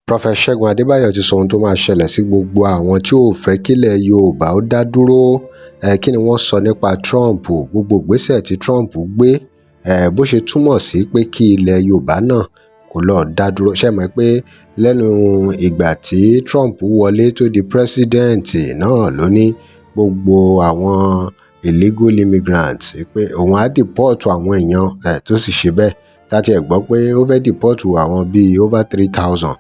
Prophet Segun Adebayo ti sọ ohun tó máa ṣẹlẹ̀ sí gbogbo àwọn tí ò fẹ́ kílẹ̀ Yorùbá ó dá dúró. Kí ni wọ́n sọ nípa Trump? Gbogbo ìgbésẹ̀ tí Trump gbé bó ṣe túmọ̀ sí pé kí ilẹ̀ Yorùbá náà kó lọ dá dúró. Ṣé mọ̀ pé lẹ́nu ìgbà tí Trump wọlé tó di president náà ló ní gbogbo àwọn illegal immigrants pé òun á deport àwọn èèyàn tó sì ṣe bẹ́ẹ̀ láti ẹ̀ gbọ́ pé ó fẹ́ deport àwọn bíi over 3,000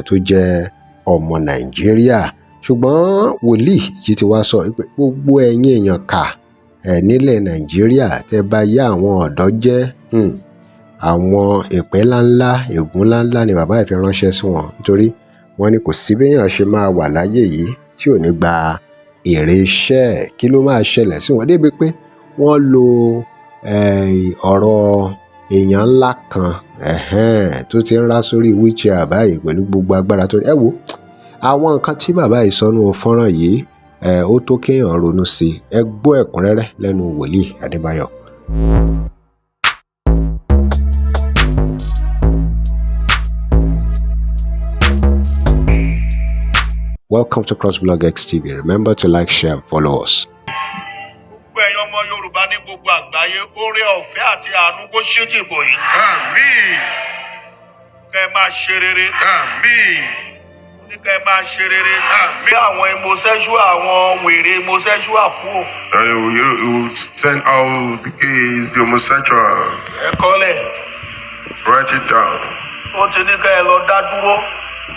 tó jẹ́ ọmọ Nàìjíríà. Ṣùgbọ́n wòlíì yìí ti wá sọ pé gbogbo ẹ̀yin èèyàn kà nílẹ̀ Nàìjíríà tẹ́ bá yá àwọn ọ̀dọ́ jẹ́ àwọn ìpín ńláńlá ègún ńláńlá ni bàbá ìfi ránṣẹ́ sí wọn, nítorí wọ́n ní kò sí béèyàn ṣe máa wà láyé yìí tí ò ní gba èrè iṣẹ́. Kí ló máa ṣẹlẹ̀ sí wọn débi pé wọ́n lo ọ̀rọ̀ èèyàn ńlá kan tó ti ń rá sórí wheelchair báyìí pẹ̀lú gbogbo agbára tó ní. Ẹ wo àwọn nǹkan tí bàbá yìí sọ nínú fọ́nrán yìí ó tó kéèyàn ronú sí i. Ẹ gbọ́ ẹ̀kúnrẹ́rẹ́ lẹ́nu wòlíì Adébáyọ̀. Welcome to Crossblog X TV. Remember to like, share, and follow us. Gbogbo ẹ̀yin ọmọ Yorùbá ní gbogbo àgbáyé, oore ọ̀fẹ́ àti àánú kó ṣíjì bò yín. Àmín. Kẹ́ ẹ máa ṣe rere. Àmín. Ní kẹ́ ẹ máa ṣe rere. Àmín. Bí àwọn homosexual, àwọn wèrè homosexual kú. You send out the gays, the homosexual. Ẹ kọ́lẹ̀. Write it down. Ó ti ní kẹ́ ẹ lọ dá dúró.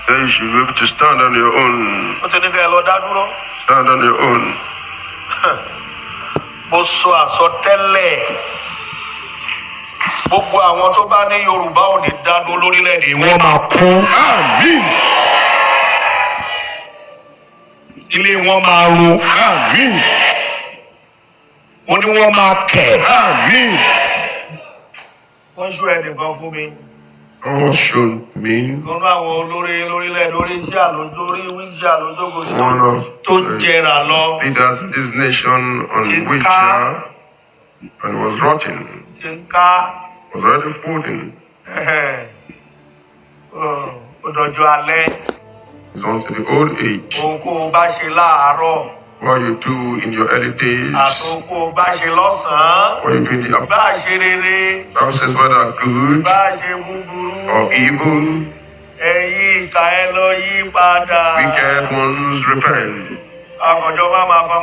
Say you should be able to stand on your own. Ó ti ní kẹ́ ẹ lọ dá dúró. Stand on your own. Mo sọ àsọtẹ́lẹ̀. Gbogbo àwọn tó bá ní Yorùbá ò ní dá dúró lórílẹ̀-èdè wọn máa kú. Àmín. Ilé wọn máa run. Àmín. Mo ní wọ́n máa kẹ̀. Àmín. Wọ́n ṣú ẹnìkan fún mi. God showed me Kan náà àwọn lórílẹ̀ lórí iṣẹ́ àlójórí wíṣẹ́ àlójókòó sí one of tó jẹrà lọ. leaders in this nation on wheelchair and was rotting, Ti ń ká was already folding. ọ̀dọ̀jọ́ alẹ́. It's on to the old age. Ohun kó o bá ṣe láàárọ̀. What you do in your early days, Àtòhun kó o bá ṣe lọ́sàn-án. what you do in the Bá a ṣe rere. houses, whether good Bá a ṣe búburú. or evil, Ẹ̀yin ìkà ẹ lọ yí padà. wicked ones repent. Àkànjọ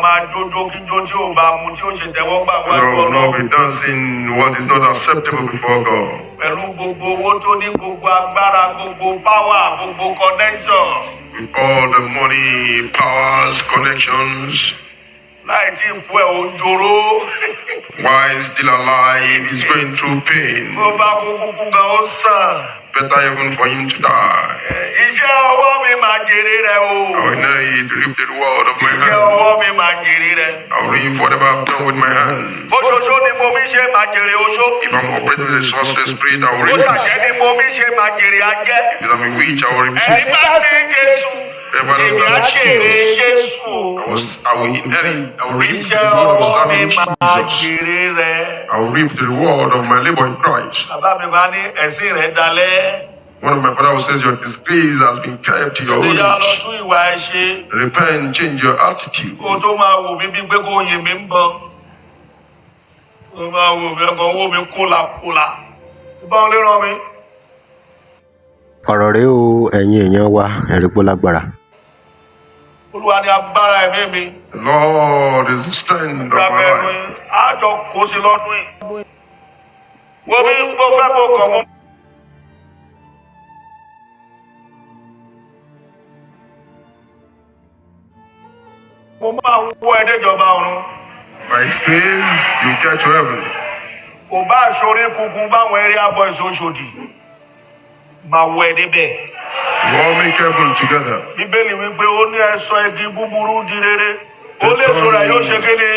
máa jójó kíjó tí ò bá mu tí ó ṣe tẹ́wọ́ gbà wá You will lọ́nà. not be dancing what is not acceptable before God. Pẹ̀lú gbogbo owó tó ní, gbogbo agbára, gbogbo power, gbogbo connection. With all the money, powers, connections, Láì tí ń kú ẹ̀ ò ń joró. while still alive, he's going through pain. Bó bá kúkú gan ó sàn. Better even for him to die. Iṣẹ́ ọwọ́ mi máa jèrè rẹ̀ o. I will inherit, reap the reward of my Iṣẹ́ hand. ọwọ́ mi máa jèrè rẹ̀. I will reap whatever I've done with my hand. Bó ṣoṣo ni mo mi ṣe máa jèrè oṣó. If I'm operating with a sorceress spirit, I will Bó reap it. ṣàṣẹ ni mo mi ṣe máa jèrè ajẹ́. If I'm a witch, I will reap Ẹni it. bá sí Jésù. Èmi á jèrè Jésù. I will inherit, I will reap the Iṣẹ́ reward of ọwọ́ mi serving máa Jesus. jèrè rẹ̀. I will reap the reward of my labor in Christ. Bàbá mi máa ní ẹ̀sìn rẹ̀ dalẹ̀. One of my father says your disgrace has been kept to your old Ìyá lọ age. tún ìwà ẹ ṣe. Repent, change your attitude. Kó tó máa wò mí bí pé kó yin mi ń bọ̀. Kó máa wò mí ọkàn wò mí kólakóla. Bá wọn lè ràn mí. Ọ̀rọ̀ rèé o ẹ̀yin èèyàn wa, ẹ̀rí pó lágbára. Olúwa ni agbára ẹ̀mí mi. The Lord is the strength of Gbàgbé my ẹ̀mí life. àjọ kò sí lọ́dún yìí. Wọ́n mi ń gbọ́ fẹ́ kó kàn mọ́. Mo máa wọ ẹ déjọba ọ̀run. By His grace, you get to heaven. Kò bá aṣọrí kunkun báwọn eré abọ́ ìṣòṣòdì. Máa wọ ẹ débẹ̀. We all make heaven together. Bíbélì wípé ó ní ẹ̀sọ́ igi búburú di rere. Ó lè sọ̀rọ̀ yóò ṣe kí ni?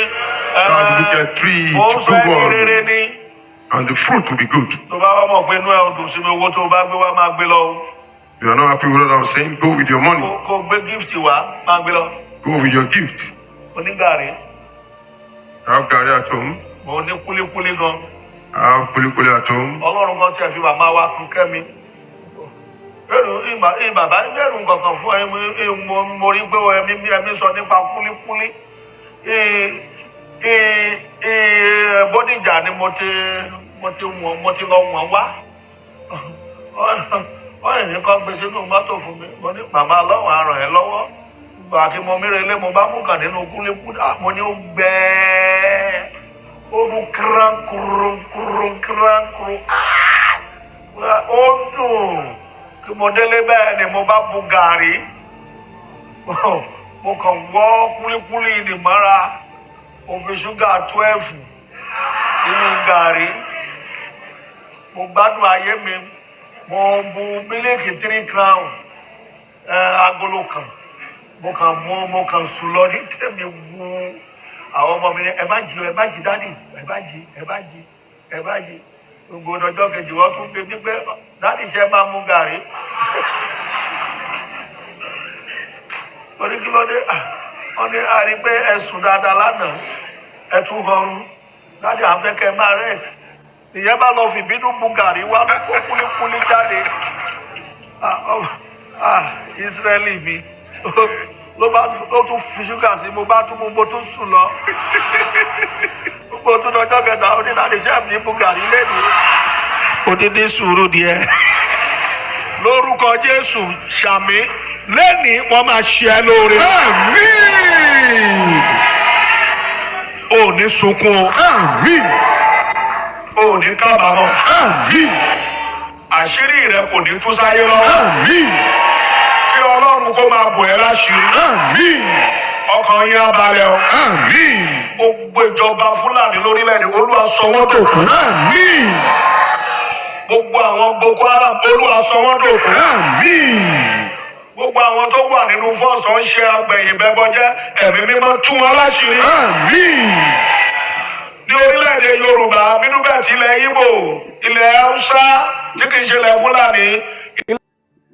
God look at tree Ó to sọ ẹ́ di rere good ni. and the fruit will be good. Tó bá wá mọ̀ pé inú ẹ̀ ò dùn sí mi, owó tó bá gbé wá máa gbé lọ. If you are not happy with what I'm saying, go with your money. Kó gbé gift wá máa gbé lọ. Go with your gift. Onígàrí. I have Gary at home. Mo ní kúlíkúlí gan. I have Kulikuli at home. Ọlọ́run kan tí ẹ fi màmá wa kún kẹ́mi. bàbá ń bẹ̀rù kankan fún ẹ mo rí pé ẹ̀mí sọ nípa kúlíkúlí Bódìjà ni mo ti lọ wọ̀n wá wọ́n ní kọ́ gbé sínú mọ́tò fún mi mo ní màmá Ọlọ́run á ràn ẹ́ lọ́wọ́ gbà kí mo mírẹ̀ ilé mo bá mú kàn nínú kúlíkúlí mo ní ó gbẹ́ẹ́ ó dún kíránkúrú ó dùn kí mo délé bẹ́ẹ̀ ni mo bá bu gàrí mo kàn wọ́ kúlíkúlí ìdìmọ́ra mo fi ṣúgà 12 sínú gàrí mo gbádùn ayé mi mo bu mílíkì 3 crown agolo kan mo kàn sùn lọ ní tèmi wú àwọn ọmọ mi ní ẹ má jí dádì ẹ bá jí gbogbo ọjọ́ kejì wọ́n tún bí pé dádì ṣe máa mú gàrí lórí kí ló dé wọ́n ní àrí pé ẹ sùn dáadáa lánàá ẹ tún họrun dádì à ń fẹ́ kẹ́ máa rẹ́sì nìyẹn bá lọ fi bínú mú gàrí wá ló kó kúlíkúlí jáde Ísírẹ́lì mi ló tún fi ṣúgà sí mo bá tún tún sùn lọ gbogbo tún lọ́jọ́ kẹta ó ní láti ṣe àmì mú gàrí lẹ́nìí odidi sùúrù díẹ̀ lórúkọ Jésù ṣàmì lẹ́nìí wọ́n máa ṣe ẹ́ lóore. Àmín. ò ní sunkún o. Àmín. ò ní kábàámọ̀. Àmín. àṣírí rẹ kò ní tú sáyé lọ́wọ́. Àmín. kí Ọlọ́run kó máa bò ẹ́ láṣìírí. Àmín. ọkàn yín á balẹ̀ o. Àmín. gbogbo ìjọba Fúlàní lórílẹ̀-èdè Olúwa sọ wọ́n dòkú. Àmín. gbogbo àwọn Boko Haram Olúwa sọ wọ́n dòkú. Àmín. gbogbo àwọn tó wà nínú fọ́ọ̀sì ń ṣe agbẹ̀yìn bẹ́bọ́jẹ́ ẹ̀mí mímọ́ tú wọn láṣìírí. Àmín. ní orílẹ̀-èdè Yorùbá mínúbẹ̀t ilẹ̀ Ìgbò ilẹ̀ Haúsá tí kì í ṣe ilẹ̀ Fúlàní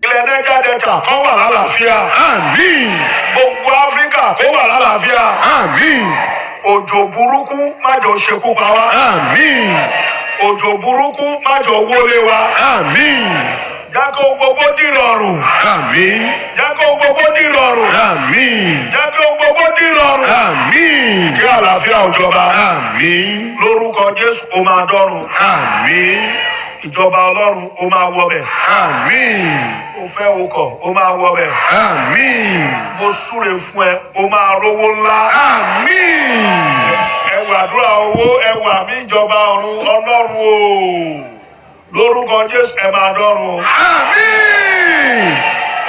ilẹ̀ Niger Delta kó wà lálàáfíà. Àmín. gbogbo Áfíríkà kó wà lálàáfíà. Àmín. òjò burúkú má jọ ṣekú pa wá. Àmín. òjò burúkú má jọ wọlé wa. Àmín. jákó gbogbo dìrọ̀rùn. Àmín. jákó gbogbo dìrọ̀rùn. Àmín. jákó gbogbo dìrọ̀rùn. Àmín. kí àlàáfíà ó jọba. Àmín. lórúkọ Jésù ó máa dọ́run. Àmín. ìjọba Ọlọ́run ó máa wọbẹ̀. Àmín. ó fẹ́ o kọ̀ ó máa wọbẹ̀. Àmín. mo súre fún ẹ ó máa rówó ńlá. Àmín. ẹ wàdúrà owó ẹ wà mí ìjọba ọ̀run Ọlọ́run o lórúkọ Jésù ẹ máa dọ́run. Àmín.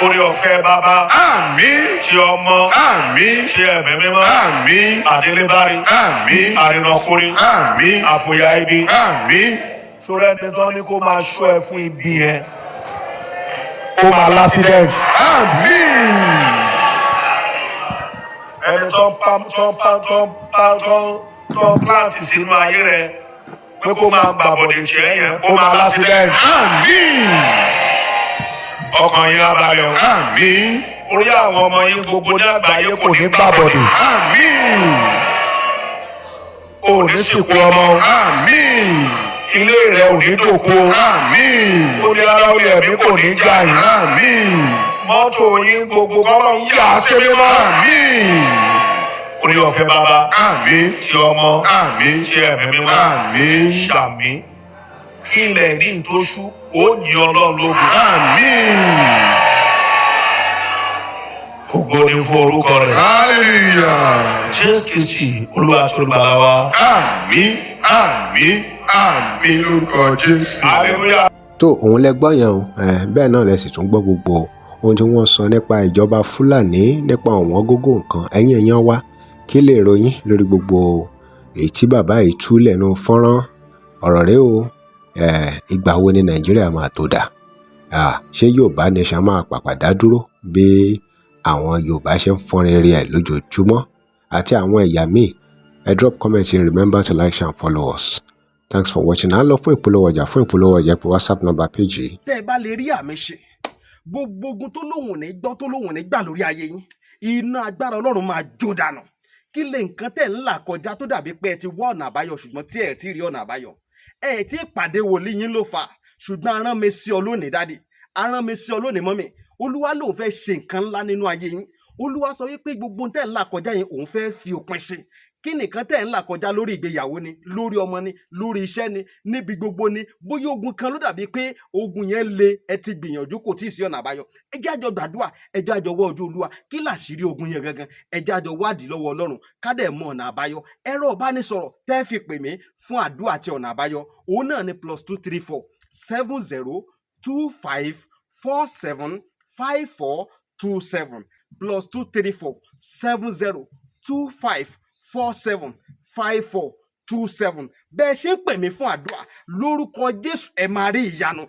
orí ọ̀fẹ́ bàbá. Àmín. ti ọmọ. Àmín. ti ẹ̀mí mímọ́. Àmín. àdélébárí. Àmín. àrìnàkúrí. Àmín. àfòyà ibi. Àmín. sórí ẹni tó ní kó máa ṣọ́ ẹ fún ibi yẹn ó máa lásìdẹ̀ntì. Àmín. ẹni tó plant sínú ayé rẹ pé kó máa gbàbọ̀dẹ̀ jẹ́ yẹn ó máa lásìdẹ̀ntì. Àmín. ọkàn yín á balẹ̀ o. Àmín. orí àwọn ọmọ yín gbogbo ní àgbáyé kò ní gbàbọ̀dẹ̀. Àmín. ò ní sìnkú ọmọ. Àmín. ilé rẹ ò ní dòkó. Àmín. ó ní ara olè ẹ̀mí kò ní jà yín. Àmín. mọ́tò yín gbogbo kọ́lọ́ ń yà á sí mímọ́. Àmín. orí ọ̀fẹ́ bàbá. Àmín. ti ọmọ. Àmín. ti ẹ̀mí mímọ́. Àmín. ṣàmì kí ilẹ̀ ní ìtóṣú ó yìn Ọlọ́run lógo. Àmín. ògo ni fún orúkọ rẹ̀. Hallelujah. Jésù Kristi Olúwa tó gbàlà wa. Àmín. Àmín. Àmín lórúkọ Jésù. Hallelujah. tó òun lẹ gbọ́ yẹn o bẹ́ẹ̀ náà lẹ sì tún gbọ́ gbogbo ohun tí wọ́n sọ nípa ìjọba Fúlàní nípa ọ̀wọ́n gógó nǹkan ẹ̀yin èèyàn wa kí lè ròyìn lórí gbogbo èyí tí bàbá yìí tú lẹ́nu fọ́nrán ọ̀rọ̀ rẹ o ìgbà wo ni Nàìjíríà máa tó dà ṣé Yorùbá nation máa pàpà dá dúró bí àwọn Yorùbá ṣe ń fọ́n rere ẹ̀ lójoojúmọ́ àti àwọn ẹ̀yà míì drop comment here, remember to like, share and follow us. Thanks for watching. A lọ fún ìpolówó ọjà pé WhatsApp number page. tẹ́ ẹ bá lè rí àmì ṣe gbogbo ogun tó lóhùn ní gbọ́ tó lóhùn ní gbà lórí ayé yín iná agbára Ọlọ́run máa jó dànù. kí lè nǹkan tẹ̀ ń là kọjá tó dàbí pé ẹ ti wá ọ̀nà àbáyọ ṣùgbọ́n tí ẹ ti rí ọ̀nà àbáyọ ẹ ti pàdé wòlíì yín ló fà ṣùgbọ́n arán mi sí ọ lónìí dádì arán mi sí ọ lónìí mọ́mì, olúwa lòun fẹ́ ṣe nǹkan ńlá nínú ayé yín. Olúwa sọ wípé gbogbo ohun tẹ́ ń là kọjá yẹn òun fẹ́ fi òpin sí. Kí nìkan tẹ́ ń là kọjá lórí ìgbéyàwó ni, lórí ọmọ ni, lórí iṣẹ́ ni, níbi gbogbo ni, bóyá ogun kan ló dàbí pé ogun yẹn le, ẹ ti gbìyànjú kò tíì sí ọ̀nà àbáyọ. Ẹ jẹ́ àjọ gbàdúrà, ẹ jẹ́ àjọ wá ojú olúwa, kí làṣírí ogun yẹn gangan, ẹ jẹ́ àjọ wádìí lọ́wọ́ ọlọ́run ká dẹ̀ mọ ọ̀nà àbáyọ. Ẹ̀rọ ìbánisọ̀rọ̀ tẹ́ fi pè mí fún àdúrà àti ọ̀nà àbáyọ òun náà ni +234 70 25 47 5427 +234 70 25 47 5427. Bẹ́ẹ̀ ṣe ń pè mí fún àdúrà lórúkọ Jésù ẹ máa rí ìyanu.